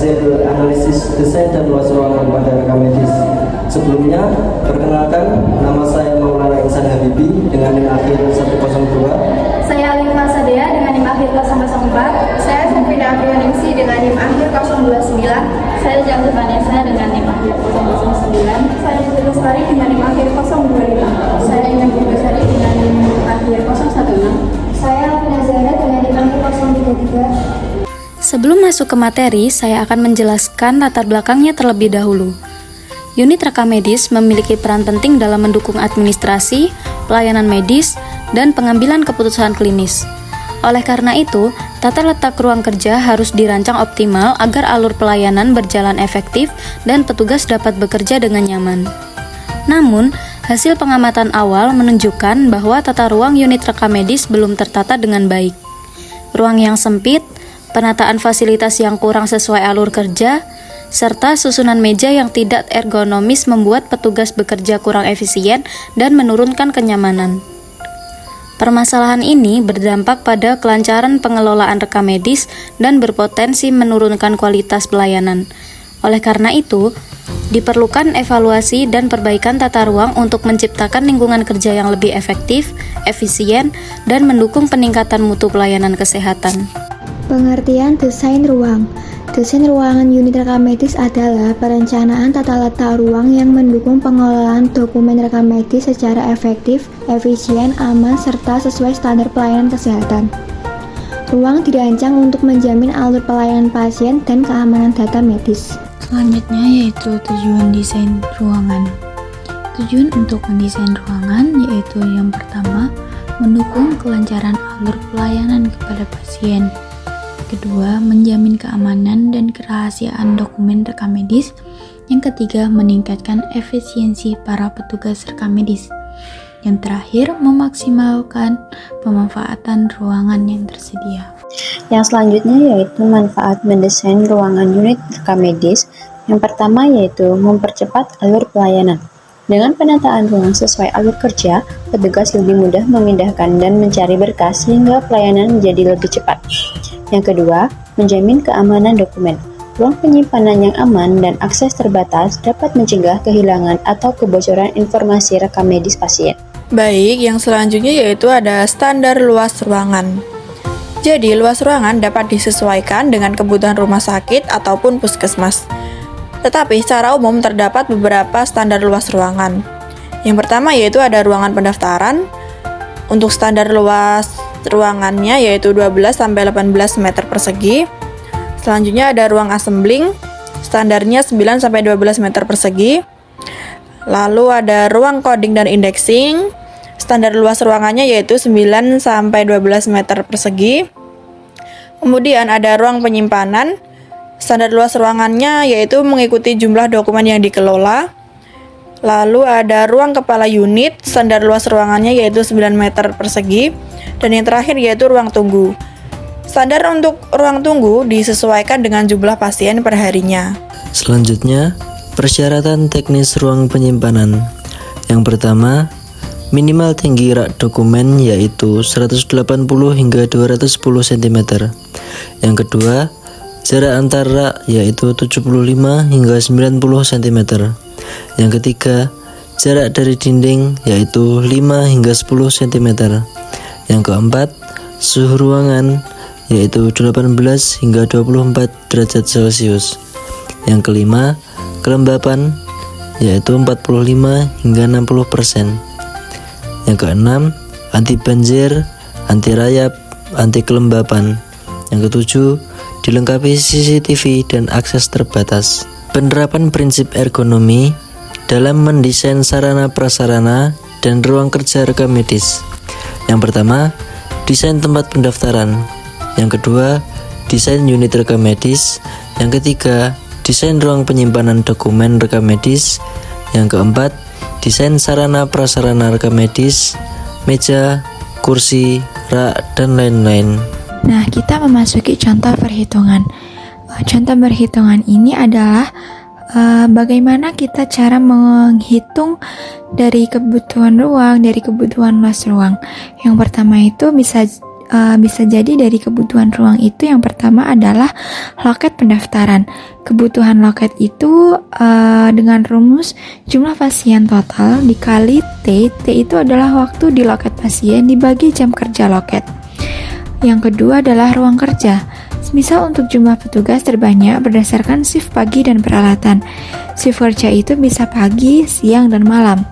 hasil analisis desain dan luas ruangan pada rekam medis. Sebelumnya, perkenalkan, nama saya Maulana Insan Habibi dengan NIM akhir 102. Saya Alifa Sadea dengan NIM akhir 004. Saya Safina Aprianingsi dengan NIM akhir 029. Saya Jamil Vanessa dengan NIM akhir 009. Saya Putri Lestari dengan NIM akhir 025. Saya Indah Bumbasari dengan NIM akhir 016. Saya Alvina Zahra dengan NIM akhir 033. Sebelum masuk ke materi, saya akan menjelaskan latar belakangnya terlebih dahulu. Unit rekam medis memiliki peran penting dalam mendukung administrasi, pelayanan medis, dan pengambilan keputusan klinis. Oleh karena itu, tata letak ruang kerja harus dirancang optimal agar alur pelayanan berjalan efektif dan petugas dapat bekerja dengan nyaman. Namun, hasil pengamatan awal menunjukkan bahwa tata ruang unit rekam medis belum tertata dengan baik. Ruang yang sempit, penataan fasilitas yang kurang sesuai alur kerja, serta susunan meja yang tidak ergonomis membuat petugas bekerja kurang efisien dan menurunkan kenyamanan. Permasalahan ini berdampak pada kelancaran pengelolaan rekam medis dan berpotensi menurunkan kualitas pelayanan. Oleh karena itu, diperlukan evaluasi dan perbaikan tata ruang untuk menciptakan lingkungan kerja yang lebih efektif, efisien, dan mendukung peningkatan mutu pelayanan kesehatan. Pengertian desain ruang. Desain ruangan unit rekam medis adalah perencanaan tata letak ruang yang mendukung pengelolaan dokumen rekam medis secara efektif, efisien, aman, serta sesuai standar pelayanan kesehatan. Ruang dirancang untuk menjamin alur pelayanan pasien dan keamanan data medis. Selanjutnya yaitu tujuan desain ruangan. Tujuan untuk mendesain ruangan yaitu yang pertama, mendukung kelancaran alur pelayanan kepada pasien. Kedua, menjamin keamanan dan kerahasiaan dokumen rekam medis. Yang ketiga, meningkatkan efisiensi para petugas rekam medis. Yang terakhir, memaksimalkan pemanfaatan ruangan yang tersedia. Yang selanjutnya yaitu manfaat mendesain ruangan unit rekam medis. Yang pertama yaitu mempercepat alur pelayanan. Dengan penataan ruang sesuai alur kerja, petugas lebih mudah memindahkan dan mencari berkas sehingga pelayanan menjadi lebih cepat. Yang kedua, menjamin keamanan dokumen. Ruang penyimpanan yang aman dan akses terbatas dapat mencegah kehilangan atau kebocoran informasi rekam medis pasien. Baik, yang selanjutnya yaitu ada standar luas ruangan. Jadi, luas ruangan dapat disesuaikan dengan kebutuhan rumah sakit ataupun puskesmas. Tetapi secara umum terdapat beberapa standar luas ruangan. Yang pertama yaitu ada ruangan pendaftaran. Untuk standar luas ruangannya yaitu 12-18 meter persegi. Selanjutnya ada ruang assembling, standarnya 9-12 meter persegi. Lalu ada ruang coding dan indexing, standar luas ruangannya yaitu 9-12 meter persegi. Kemudian ada ruang penyimpanan, standar luas ruangannya yaitu mengikuti jumlah dokumen yang dikelola. Lalu ada ruang kepala unit, standar luas ruangannya yaitu 9 meter persegi. Dan yang terakhir yaitu ruang tunggu. Standar untuk ruang tunggu disesuaikan dengan jumlah pasien per harinya. Selanjutnya, persyaratan teknis ruang penyimpanan. Yang pertama, minimal tinggi rak dokumen yaitu 180 hingga 210 cm. Yang kedua, jarak antar rak yaitu 75 hingga 90 cm. Yang ketiga, jarak dari dinding yaitu 5 hingga 10 cm. Yang keempat, suhu ruangan yaitu 18 hingga 24 derajat Celcius. Yang kelima, kelembapan yaitu 45 hingga 60%. Yang keenam, anti banjir, anti rayap, anti kelembapan. Yang ketujuh, dilengkapi CCTV dan akses terbatas. Penerapan prinsip ergonomi dalam mendesain sarana prasarana dan ruang kerja rekam medis. Yang pertama, desain tempat pendaftaran. Yang kedua, desain unit rekam medis. Yang ketiga, desain ruang penyimpanan dokumen rekam medis. Yang keempat, desain sarana prasarana rekam medis, meja, kursi, rak, dan lain-lain. Nah, kita memasuki contoh perhitungan. Contoh perhitungan ini adalah bagaimana kita cara menghitung dari kebutuhan ruang, dari kebutuhan luas ruang. Yang pertama itu bisa bisa jadi dari kebutuhan ruang itu yang pertama adalah loket pendaftaran. Kebutuhan loket itu dengan rumus jumlah pasien total dikali T. T itu adalah waktu di loket pasien dibagi jam kerja loket. Yang kedua adalah ruang kerja. Misal untuk jumlah petugas terbanyak berdasarkan shift pagi dan peralatan. Shift kerja itu bisa pagi, siang, dan malam.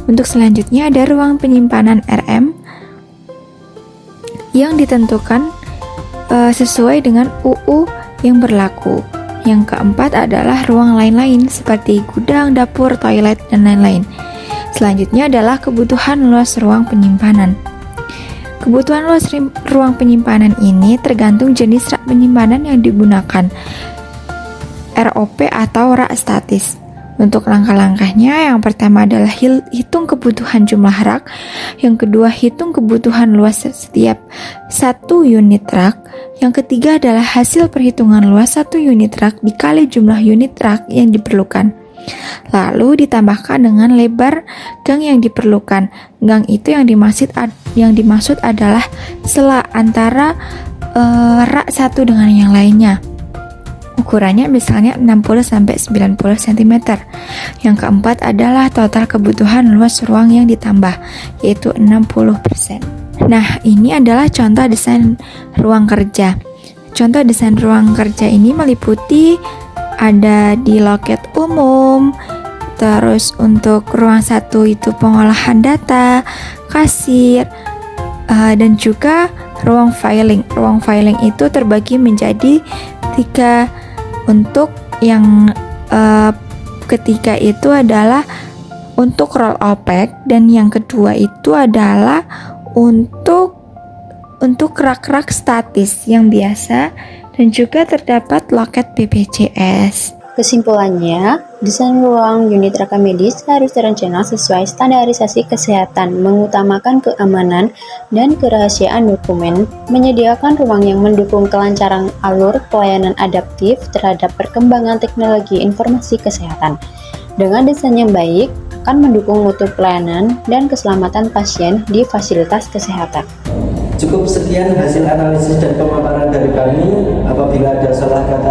Untuk selanjutnya ada ruang penyimpanan RM yang ditentukan sesuai dengan UU yang berlaku. Yang keempat adalah ruang lain-lain seperti gudang, dapur, toilet, dan lain-lain. Selanjutnya adalah kebutuhan luas ruang penyimpanan. Kebutuhan luas ruang penyimpanan ini tergantung jenis rak penyimpanan yang digunakan, ROP atau rak statis. Untuk langkah-langkahnya, yang pertama adalah hitung kebutuhan jumlah rak, yang kedua hitung kebutuhan luas setiap satu unit rak, yang ketiga adalah hasil perhitungan luas satu unit rak dikali jumlah unit rak yang diperlukan. Lalu ditambahkan dengan lebar gang yang diperlukan. Gang itu yang dimaksud adalah sela antara rak satu dengan yang lainnya. Ukurannya misalnya 60-90 cm. Yang keempat adalah total kebutuhan luas ruang yang ditambah, yaitu 60%. Nah, ini adalah contoh desain ruang kerja. Contoh desain ruang kerja ini meliputi ada di loket umum, terus untuk ruang satu itu pengolahan data, kasir, dan juga ruang filing. Ruang filing itu terbagi menjadi 3. Untuk yang ketiga itu adalah untuk roll opak, dan yang kedua itu adalah untuk rak-rak statis yang biasa, dan juga terdapat loket BPJS. Kesimpulannya, desain ruang unit rekam medis harus terencana sesuai standarisasi kesehatan, mengutamakan keamanan dan kerahasiaan dokumen, menyediakan ruang yang mendukung kelancaran alur pelayanan adaptif terhadap perkembangan teknologi informasi kesehatan. Dengan desain yang baik, akan mendukung mutu pelayanan dan keselamatan pasien di fasilitas kesehatan. Cukup sekian hasil analisis dan pemaparan dari kami. Apabila ada salah kata